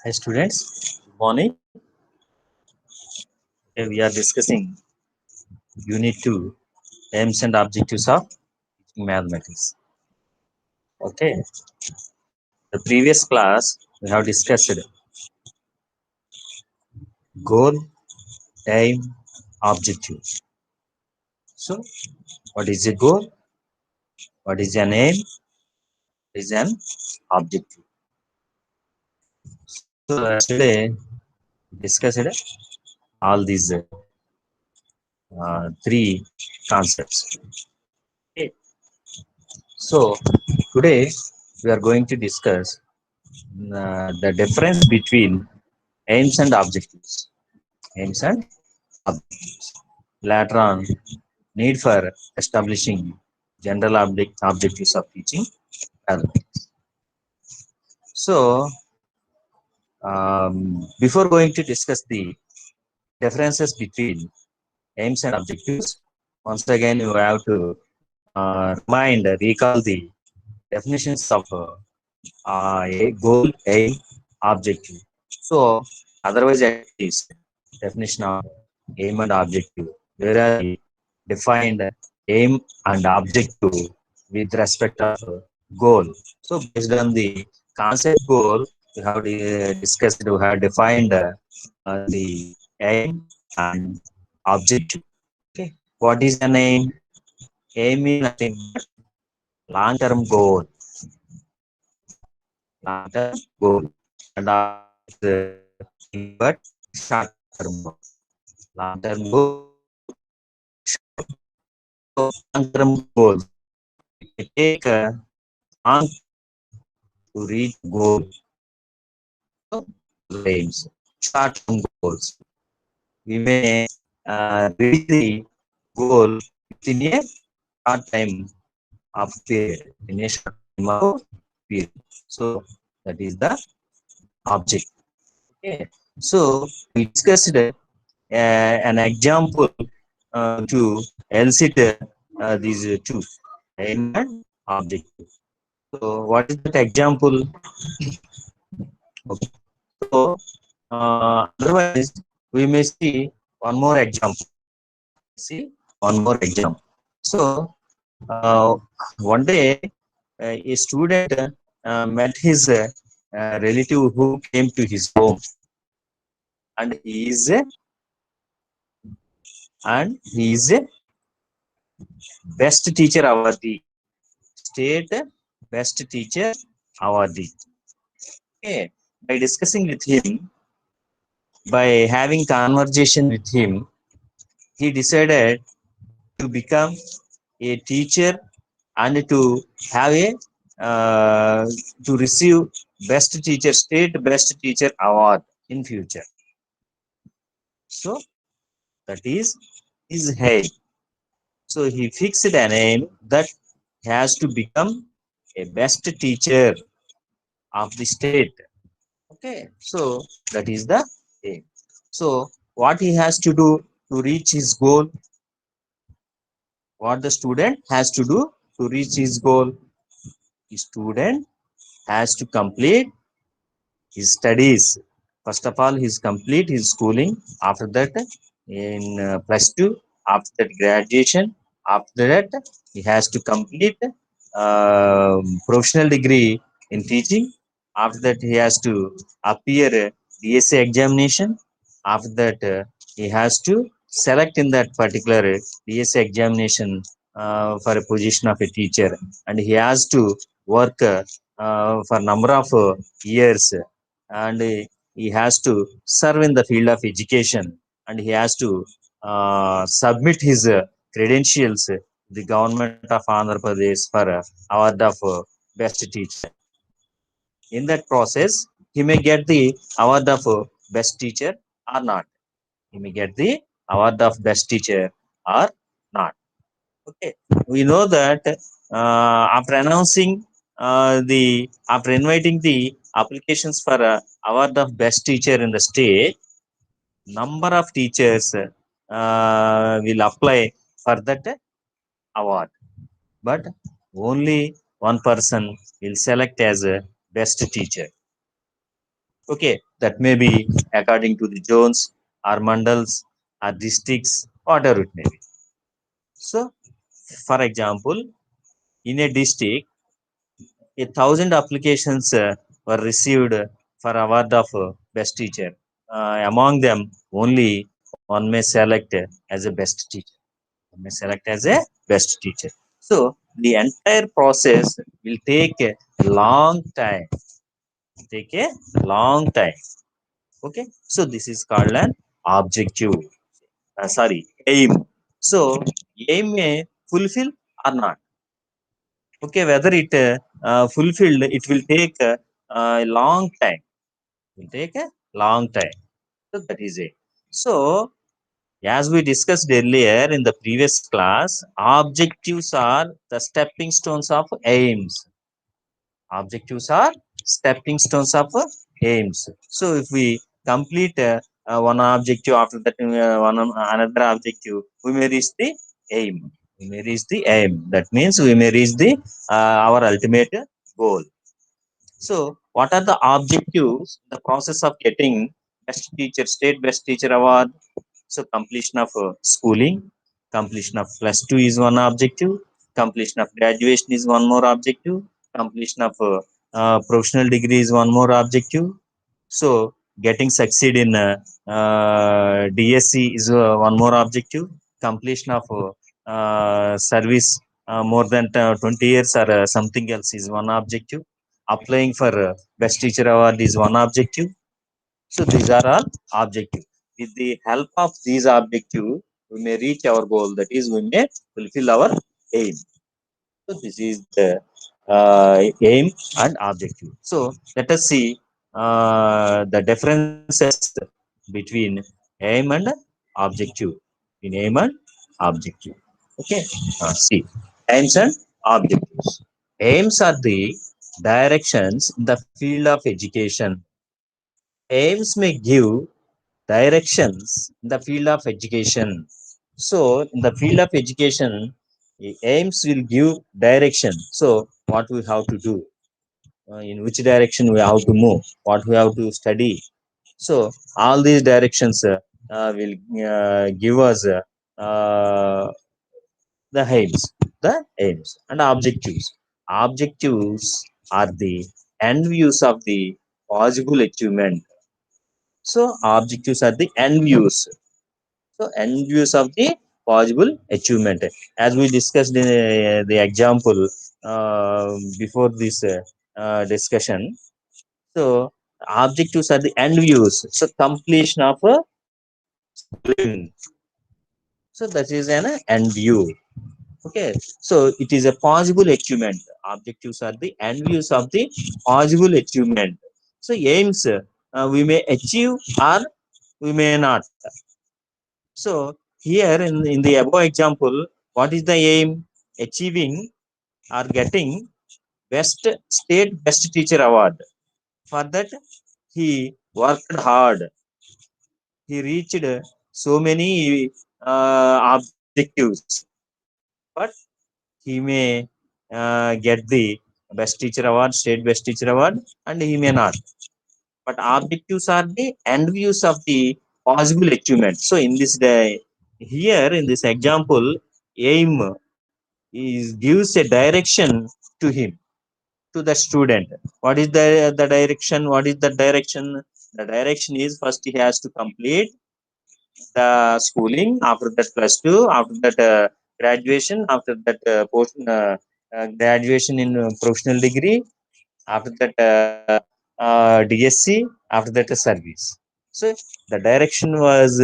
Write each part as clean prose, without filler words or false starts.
Hi students, good morning. Today we are discussing Unit 2, Aims and Objectives of Teaching Mathematics. Okay, the previous class we have discussed goal, aim, objective. So, what is a goal? What is an aim? What is an objective? So, yesterday we discussed all these three concepts. Okay. So, today we are going to discuss the difference between aims and objectives. Aims and objectives. Later on, need for establishing general objectives of teaching mathematics. So, before going to discuss the differences between aims and objectives, once again you have to recall the definitions of a goal, aim, objective. So, otherwise, it is definition of aim and objective, whereas we defined aim and objective with respect of goal. So, based on the concept goal, we have discussed, we have defined the aim and objective. Okay, what is an aim? Aim is nothing but long-term goal. Long-term goal, and objective is nothing but short-term goal. Long-term goal, so long-term goals. We take long to reach goal. So aims, short-term goals. We may reach the goal within a short time of period. In a short time of period. So that is the object. Okay. So we discussed an example to elicit these two, aim and objective. So what is that example? Okay. So otherwise we may see one more example. See one more example. So uh, one day a student met his relative who came to his home, and he is a best teacher awardee, state best teacher awardee. Okay. By discussing with him, by having conversation with him, he decided to become a teacher and to have a to receive best teacher, state best teacher award in future. So that is his aim. So he fixed an aim that has to become a best teacher of the state. Okay, so that is the aim. So what he has to do to reach his goal, what the student has to do to reach his goal, the student has to complete his studies. First of all, he's complete his schooling. After that, in plus two, after that graduation, after that he has to complete professional degree in teaching. After that, he has to appear DSA examination. After that, he has to select in that particular DSA examination for a position of a teacher, and he has to work for number of years, and he has to serve in the field of education, and he has to submit his credentials to the government of Andhra Pradesh for award of best teacher. In that process, he may get the award of best teacher or not. He may get the award of best teacher or not. Okay, we know that after announcing after inviting the applications for award of best teacher in the state, number of teachers will apply for that award, but only one person will select as a best teacher. Okay, that may be according to the zones or mandals or districts, whatever it may be. So for example, in a district, 1,000 applications were received for award of best teacher. Among them, only one may select as a best teacher. One may select as a best teacher. So the entire process will take a long time. Take a long time. Okay, so this is called an objective. Sorry, aim. So aim may fulfill or not. Okay, whether it fulfilled, it will take a long time. It will take a long time. So that is it. So as we discussed earlier in the previous class, objectives are the stepping stones of aims. Objectives are stepping stones of aims. So if we complete one objective, after that one another objective, we may reach the aim. We may reach the aim. That means we may reach the our ultimate goal. So what are the objectives, the process of getting best teacher, state best teacher award? So completion of schooling, completion of plus two is one objective, completion of graduation is one more objective, completion of professional degree is one more objective. So getting succeed in DSC is one more objective. Completion of service more than 20 years or something else is one objective. Applying for best teacher award is one objective. So these are all objectives. With the help of these objectives, we may reach our goal. That is, we may fulfill our aim. So this is the aim and objective. So let us see the differences between aim and objective. In aim and objective. Okay. See, aims and objectives. Aims are the directions in the field of education. Aims may give directions in the field of education. So, in the field of education, aims will give direction. So, what we have to do, in which direction we have to move, what we have to study. So, all these directions will give us the aims and objectives. Objectives are the end views of the possible achievement. So, objectives are the end views. So, end views of the possible achievement. As we discussed in the example before this discussion, so objectives are the end views. So, completion of a schooling. So, that is an end view. Okay, so it is a possible achievement. Objectives are the end views of the possible achievement. So, aims we may achieve or we may not. So here in the above example, what is the aim? Achieving or getting best state best teacher award. For that, he worked hard. He reached so many objectives, but he may get the best teacher award, state best teacher award, and he may not. But objectives are the end views of the possible achievement. So in this day, here in this example, aim is gives a direction to him, to the student. What is the direction? What is the direction? The direction is first he has to complete the schooling, after that plus two, after that graduation, after that post graduation in professional degree, after that DSC, after that service. So the direction was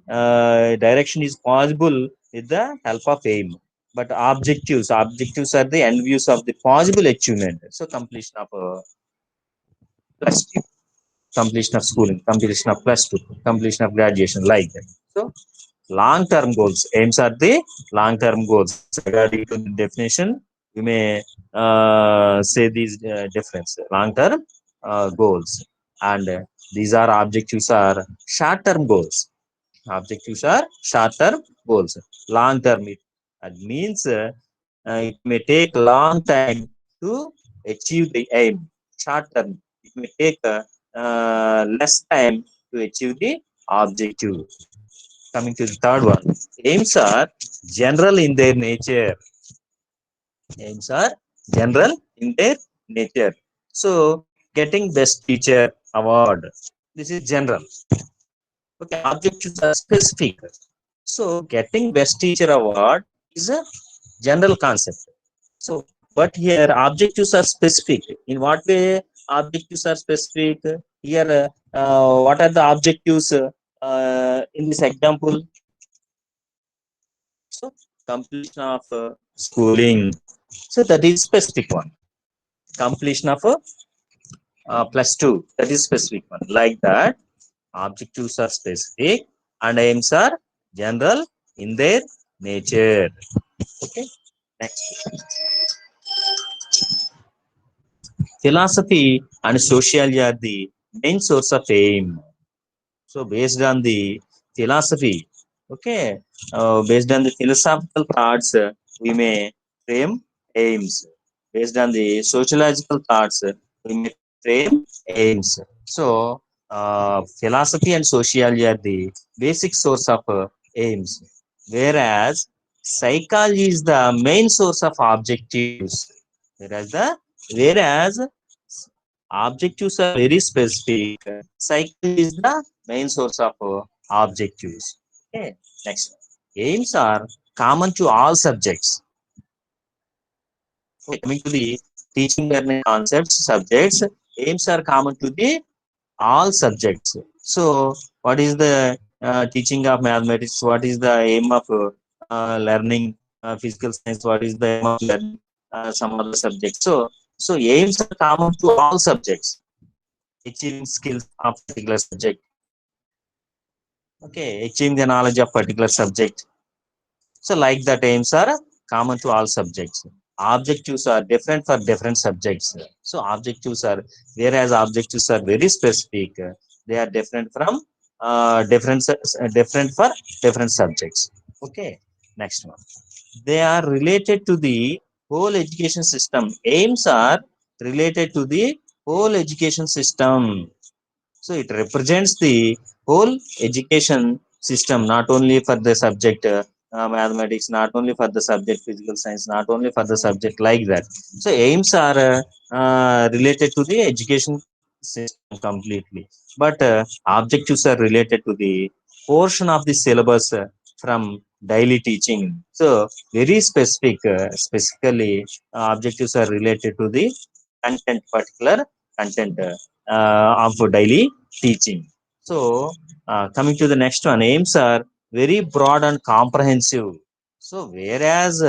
direction is possible with the help of aim. But objectives are the end views of the possible achievement. So completion of plus two, completion of schooling, completion of plus two, completion of graduation, like that. So long-term goals, aims are the long-term goals. According to the definition, we may say these difference. Long-term goals, and these are objectives are short-term goals. Objectives are short-term goals. Long-term, it means it may take long time to achieve the aim. Short-term, it may take less time to achieve the objective. Coming to the third one, aims are general in their nature. Aims are general in their nature. So, getting best teacher award. This is general. Okay, objectives are specific. So, getting best teacher award is a general concept. So, but here objectives are specific. In what way objectives are specific? Here, what are the objectives in this example? So, completion of schooling. So, that is specific one. Completion of plus two. That is specific one. Like that, objectives are specific and aims are general in their nature. Okay. Next. Philosophy and sociology are the main source of aim. So based on the philosophy, okay, based on the philosophical thoughts, we may frame aims. Based on the sociological thoughts, we may frame aims. So philosophy and sociology are the basic source of aims, whereas psychology is the main source of objectives. Whereas objectives are very specific. Psychology is the main source of objectives. Okay, next. Aims are common to all subjects. Okay, coming to the teaching learning concepts, subjects, aims are common to the all subjects. So, what is the teaching of mathematics? What is the aim of learning physical science? What is the aim of learning some other subjects? So aims are common to all subjects. Achieving skills of particular subject. Okay, achieving the knowledge of particular subject. So like that aims are common to all subjects. Objectives are different for different subjects. So objectives are, whereas objectives are very specific, they are different from different for different subjects. Okay, next one. They are related to the whole education system. Aims are related to the whole education system. So it represents the whole education system, not only for the subject mathematics, not only for the subject physical science, not only for the subject like that. So aims are related to the education system completely, but objectives are related to the portion of the syllabus from daily teaching. So very specific, specifically objectives are related to the content, particular content of daily teaching. So, coming to the next one, aims are very broad and comprehensive. So, whereas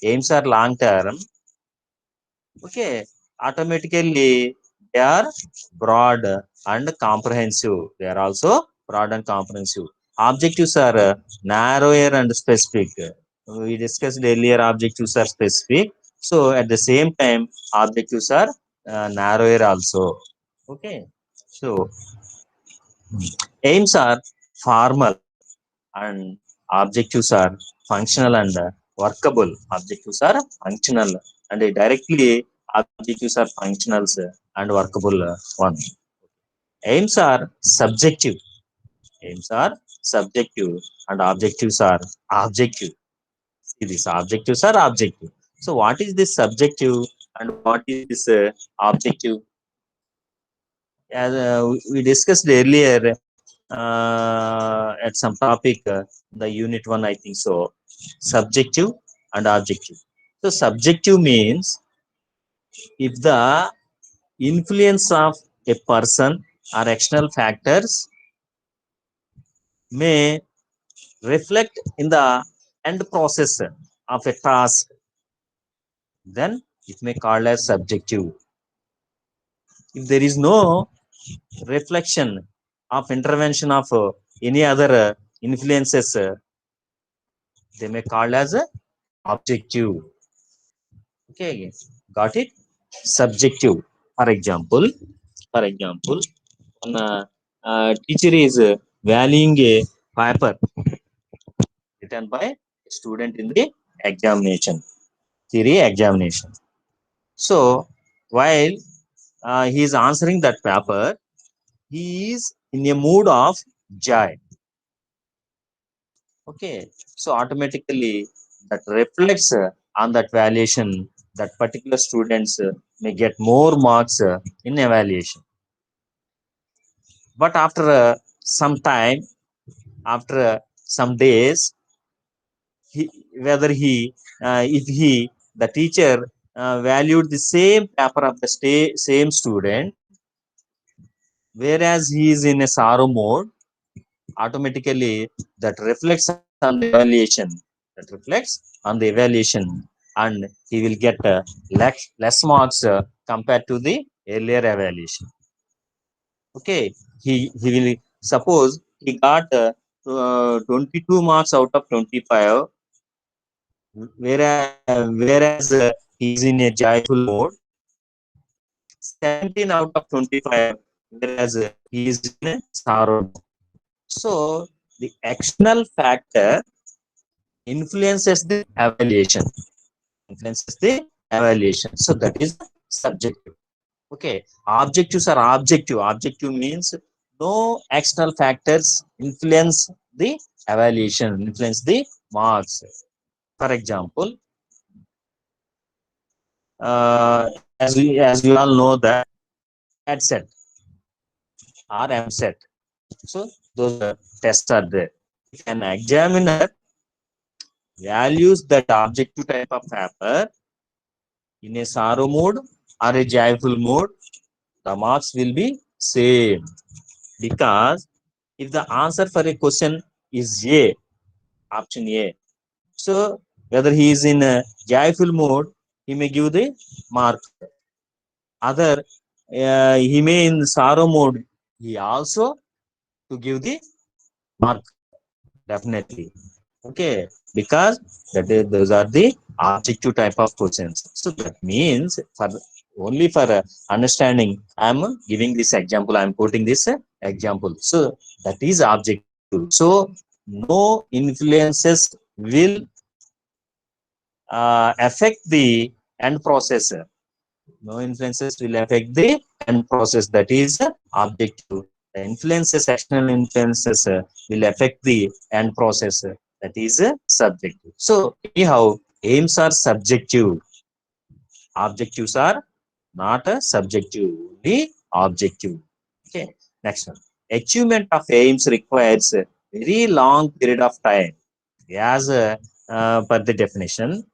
aims are long term, okay, automatically they are broad and comprehensive. They are also broad and comprehensive. Objectives are narrower and specific. We discussed earlier, objectives are specific. So, at the same time, objectives are narrower also. Okay. So, aims are formal and objectives are functional and workable. Objectives are functional and directly objectives are functionals and workable one. Aims are subjective. Aims are subjective and objectives are objective. See, these objectives are objective. So, what is this subjective and what is this objective? As we discussed earlier at some topic, the unit one, I think so. Subjective and objective. So, subjective means if the influence of a person or external factors may reflect in the end process of a task, then it may called as subjective. If there is no reflection of intervention of any other influences, they may called as objective. Okay, got it? Subjective. For example, when teacher is valuing a paper written by a student in the examination, theory examination. So while he is answering that paper, he is in a mood of joy. Okay, so automatically that reflects on that valuation that particular students may get more marks in evaluation. But after some time, after some days, he, whether he if he the teacher valued the same paper of the same student, whereas he is in a sorrow mode, automatically that reflects on the evaluation, that reflects on the evaluation, and he will get less marks compared to the earlier evaluation. Okay, he will suppose he got 22 marks out of 25, whereas he is in a joyful mode. 17 out of 25, whereas he is in a sorrow mode. So the external factor influences the evaluation, so that is subjective. Okay, objectives are objective. Objective means no external factors influence the evaluation, influence the marks. For example, as we all know that CAT set or MSET, so those tests are there. If an examiner values that objective type of paper in a sorrow mode or a joyful mode, the marks will be same. Because if the answer for a question is A, option A, so whether he is in a joyful mode, he may give the mark. Other, he may in sorrow mode, he also to give the mark, definitely. Okay, because those are the objective type of questions. So that means for only for understanding, I am giving this example, I am quoting this example. So that is objective. So no influences will affect the end process. No influences will affect the end process, that is objective. The influences, external influences will affect the end process, that is subjective. So anyhow, aims are subjective, objectives are not a subjective, only objective. Okay, next one. Achievement of aims requires a very long period of time. As per the definition,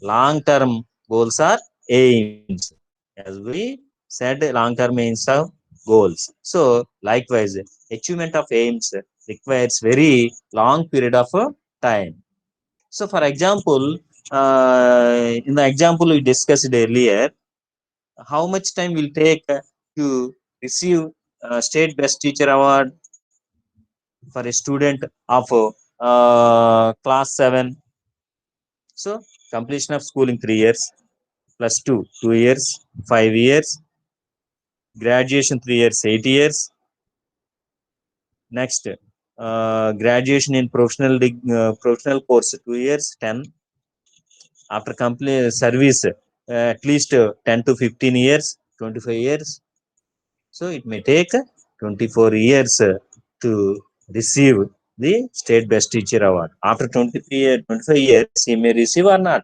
long term goals are aims. As we said, long term aims are goals. So likewise, achievement of aims requires very long period of time. So for example, in the example we discussed earlier, how much time will take to receive state best teacher award for a student of class 7? So completion of schooling 3 years, plus 2 2 years, 5 years, graduation 3 years, 8 years. Next, graduation in professional course 2 years, 10. After complete service, at least 10 to 15 years, 25 years. So it may take 24 years to receive the state best teacher award. After 25 years, he may receive or not.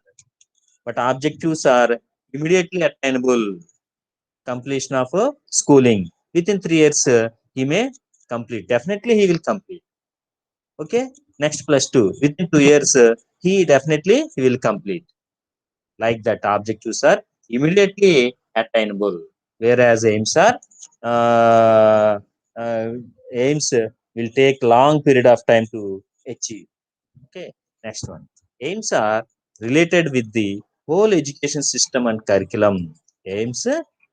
But objectives are immediately attainable. Completion of schooling within 3 years, he may complete. Definitely, he will complete. Okay. Next, plus 2 within 2 years, he will complete. Like that, objectives are immediately attainable, whereas aims are uh, uh, aims will take long period of time to achieve. Okay, next one. Aims are related with the whole education system and curriculum. Aims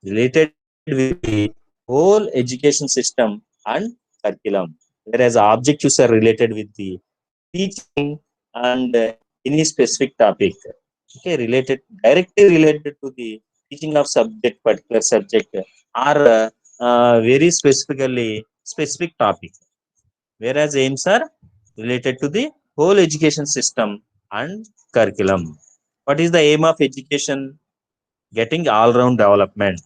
related with the whole education system and curriculum, whereas objectives are related with the teaching and any specific topic. Okay, related, directly related to the teaching of subject, particular subject, or very specifically specific topic, whereas aims are related to the whole education system and curriculum. What is the aim of education? Getting all round development.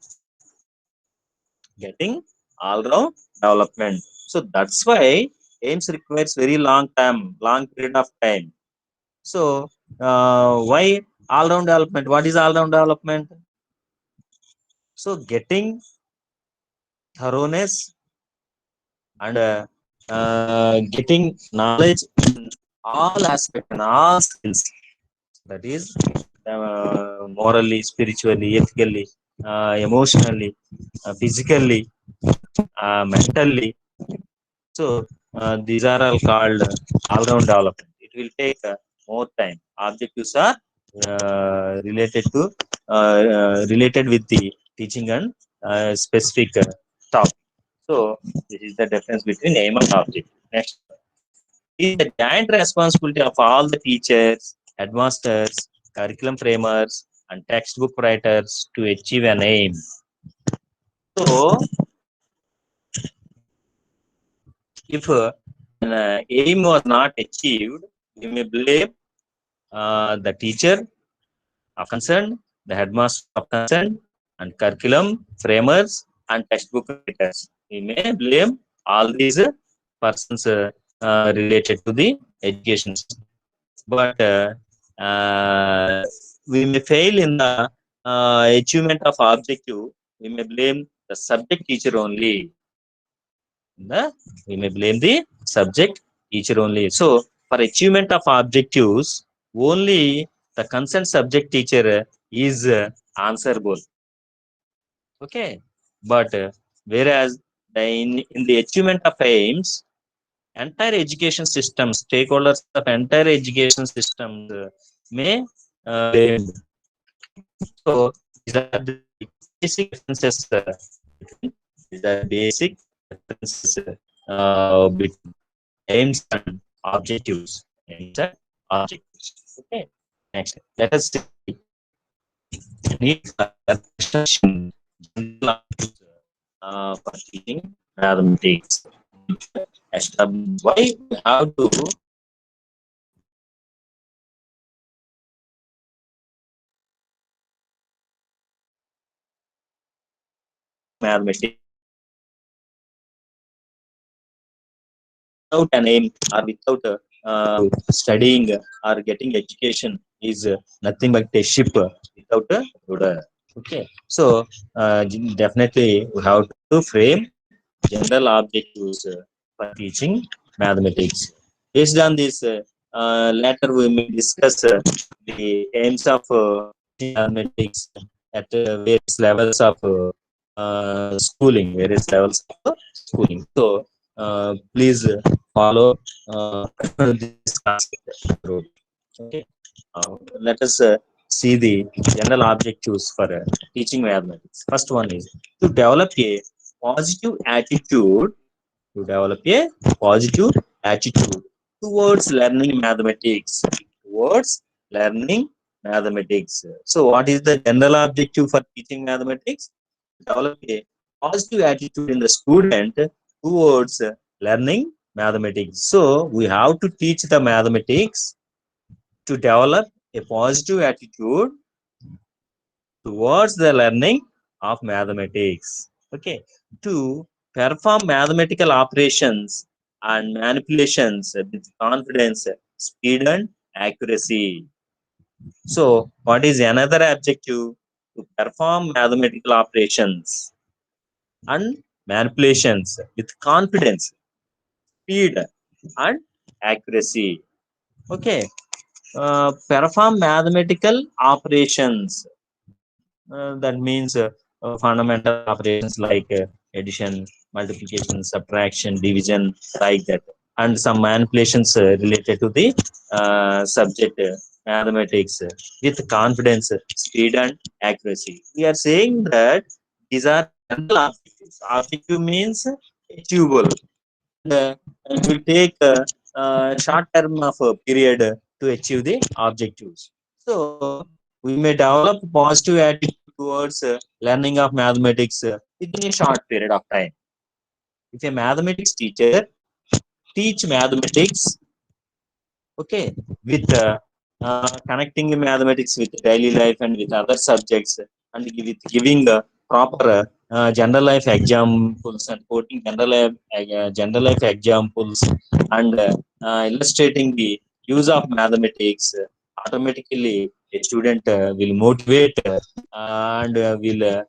Getting all round development. So that's why aims requires very long time, long period of time. So why all round development? What is all round development? So getting thoroughness and getting knowledge in all aspects and all skills, that is morally, spiritually, ethically, emotionally, physically, mentally. So these are all called all-round development. It will take more time. Objectives are related with the teaching and specific topic. So this is the difference between aim and objective. Next, it is the joint responsibility of all the teachers, headmasters, curriculum framers, and textbook writers to achieve an aim. So if an aim was not achieved, we may blame the teacher of concern, the headmaster of concern, and curriculum framers and textbook writers. We may blame all these persons related to the education system. But we may fail in the achievement of objective. We may blame the subject teacher only. We may blame the subject teacher only. So for achievement of objectives, only the concerned subject teacher is answerable. Okay, but whereas in the achievement of aims, entire education system, stakeholders of entire education systems may blame. So these are the basic differences between these are basic differences between aims and objectives. Aims and objectives. Okay. Next, let us see need for establishing general objectives for teaching mathematics. Why we have to mathematics without an aim or without studying or getting education is nothing but a ship without a rudder. Okay, so definitely we have to frame general objectives for teaching mathematics. Based on this, later we may discuss the aims of mathematics at various levels of schooling, various levels of schooling. So please follow this concept. Okay. Let us see the general objectives for teaching mathematics. First one is to develop a positive attitude, to develop a positive attitude towards learning mathematics, towards learning mathematics. So what is the general objective for teaching mathematics? Develop a positive attitude in the student towards learning mathematics. So we have to teach the mathematics to develop a positive attitude towards the learning of mathematics. Okay, to perform mathematical operations and manipulations with confidence, speed, and accuracy. So, what is another objective? To perform mathematical operations and manipulations with confidence, speed, and accuracy. Okay, perform mathematical operations. That means fundamental operations like addition, multiplication, subtraction, division, like that, and some manipulations related to the subject mathematics with confidence, speed, and accuracy. We are saying that these are general objectives. Objective means achievable, and it will take a short term of a period to achieve the objectives. So we may develop positive attitude towards learning of mathematics within a short period of time. If a mathematics teacher teach mathematics, okay, with connecting mathematics with daily life and with other subjects, and with giving proper general life examples and quoting general life examples and illustrating the use of mathematics, automatically a student will motivate and will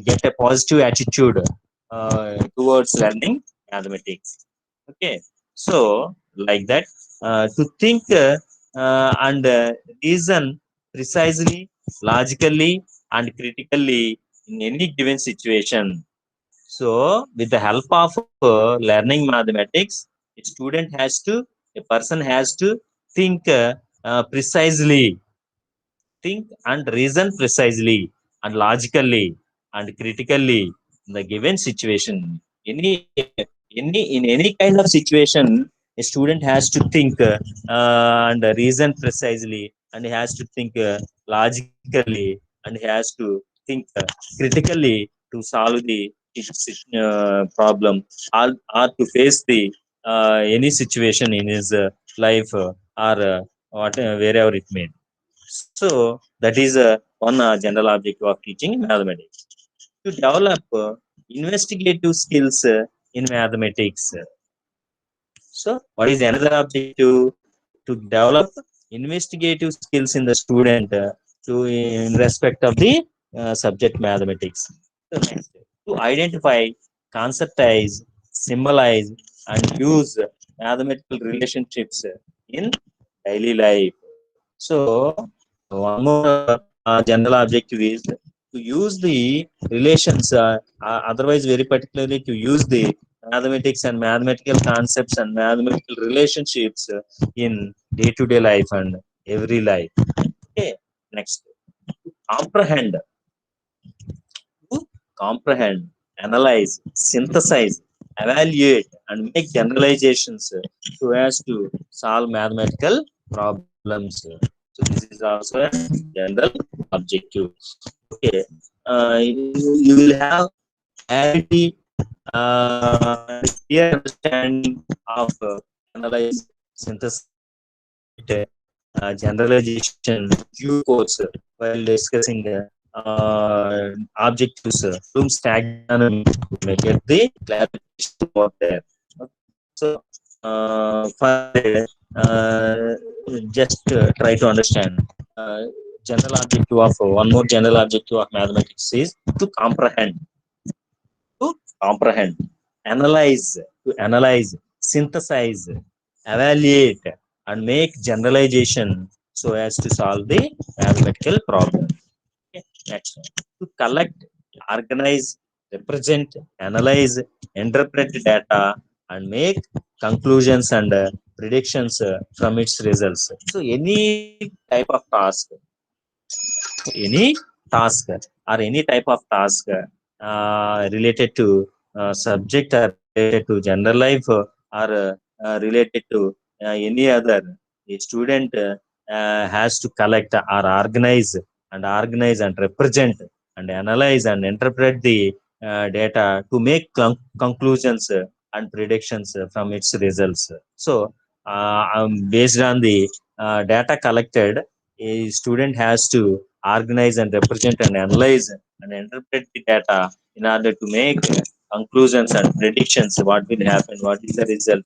get a positive attitude towards learning mathematics. Okay, so like that, to think and reason precisely, logically, and critically in any given situation. So, with the help of learning mathematics, a person has to think precisely, think and reason precisely and logically and critically in the given situation. In any kind of situation, a student has to think and reason precisely, and he has to think logically, and he has to think critically to solve the problem, or to face the any situation in his life or what wherever it may. So that is one general objective of teaching mathematics, to develop investigative skills in mathematics. So what is another objective? To develop investigative skills in the student to in respect of the subject mathematics. So next, to identify, conceptualize, symbolize, and use mathematical relationships in daily life. So one more general objective is to use the relations, otherwise very particularly to use the mathematics and mathematical concepts and mathematical relationships in day-to-day life and every life. Okay, next, comprehend, to comprehend, analyze, synthesize, evaluate, and make generalizations so as to solve mathematical problems. So this is also a general objective. Okay, you will have clarity and clear understanding of analyze, synthesize, evaluate, generalization due course while discussing objectives, Bloom's taxonomy, you may get the clarification over there. So further, just try to understand uh, general objective of one more general objective of mathematics is to comprehend, to comprehend, analyze, to analyze, synthesize, evaluate, and make generalization so as to solve the mathematical problem. Okay. Next, to collect, organize, represent, analyze, interpret data, and make conclusions and predictions from its results. So any type of task, any task or any type of task related to subject or related to general life or related to any other, a student has to collect or organize and represent and analyze and interpret the data to make conclusions and predictions from its results. So based on the data collected, a student has to organize and represent and analyze and interpret the data in order to make conclusions and predictions, what will happen, what is the result,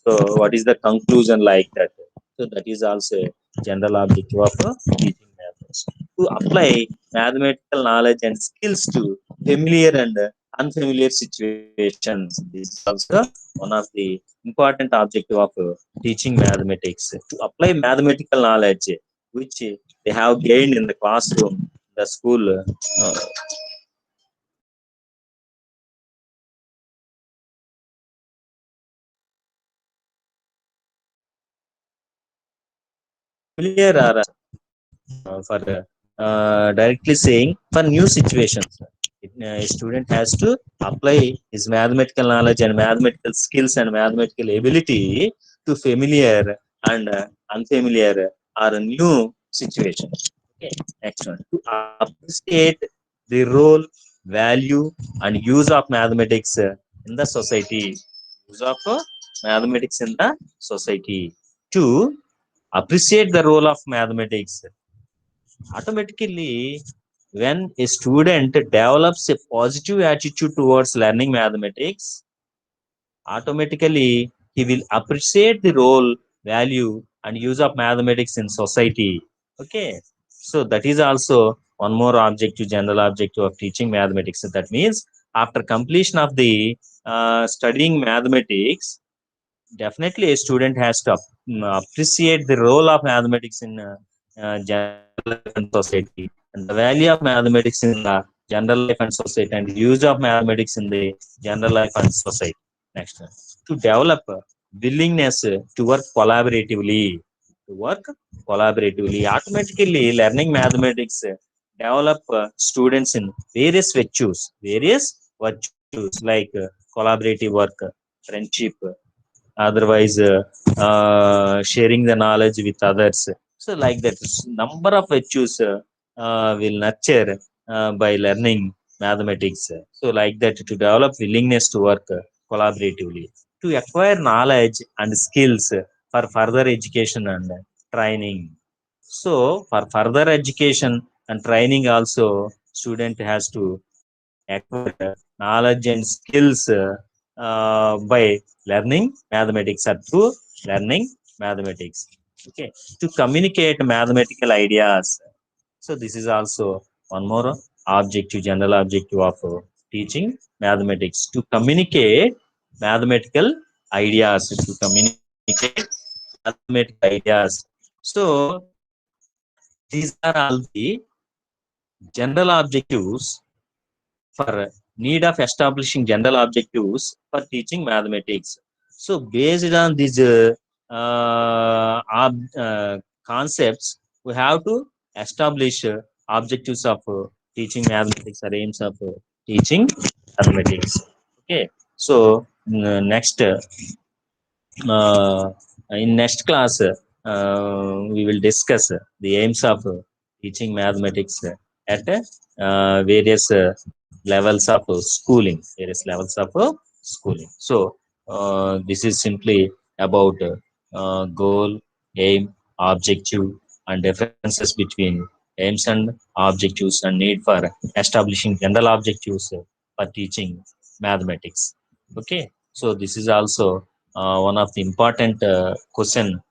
so what is the conclusion, like that. So that is also a general objective of teaching methods, to apply mathematical knowledge and skills to familiar and unfamiliar situations. This is also one of the important objective of teaching mathematics, to apply mathematical knowledge which they have gained in the classroom, the school, familiar or for directly saying for new situations. A student has to apply his mathematical knowledge and mathematical skills and mathematical ability to familiar and unfamiliar or new situations. Okay, next one, to appreciate the role, value, and use of mathematics in the society. Use of mathematics in the society. To appreciate the role of mathematics, automatically when a student develops a positive attitude towards learning mathematics, automatically he will appreciate the role, value, and use of mathematics in society. Okay, so that is also one more objective, general objective of teaching mathematics. That means after completion of the studying mathematics, definitely a student has to appreciate the role of mathematics in general life and society, and the value of mathematics in the general life and society, and use of mathematics in the general life and society. Next, to develop willingness to work collaboratively. To work collaboratively, automatically learning mathematics develop students in various virtues like collaborative work, friendship, otherwise sharing the knowledge with others. So like that number of virtues will nurture by learning mathematics. So like that, to develop willingness to work collaboratively, to acquire knowledge and skills for further education and training. So for further education and training also, student has to acquire knowledge and skills by learning mathematics or through learning mathematics. Okay, to communicate mathematical ideas. So this is also one more objective, general objective of teaching mathematics, to communicate mathematical ideas, to communicate mathematical ideas. So these are all the general objectives for need of establishing general objectives for teaching mathematics. So based on these concepts, we have to establish objectives of teaching mathematics or aims of teaching mathematics. Okay, so next uh, in next class, we will discuss the aims of teaching mathematics at various levels of schooling. Various levels of schooling. So this is simply about goal, aim, objective, and differences between aims and objectives, and need for establishing general objectives for teaching mathematics. Okay, so this is also one of the important question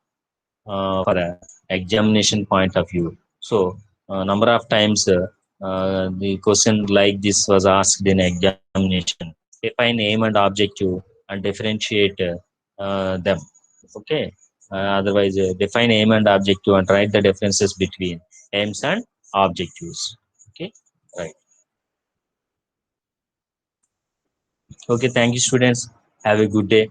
for examination point of view. So number of times the question like this was asked in examination. Define aim and objective and differentiate them. Okay. Otherwise, define aim and objective and write the differences between aims and objectives. Okay. Right. Okay. Thank you, students. Have a good day.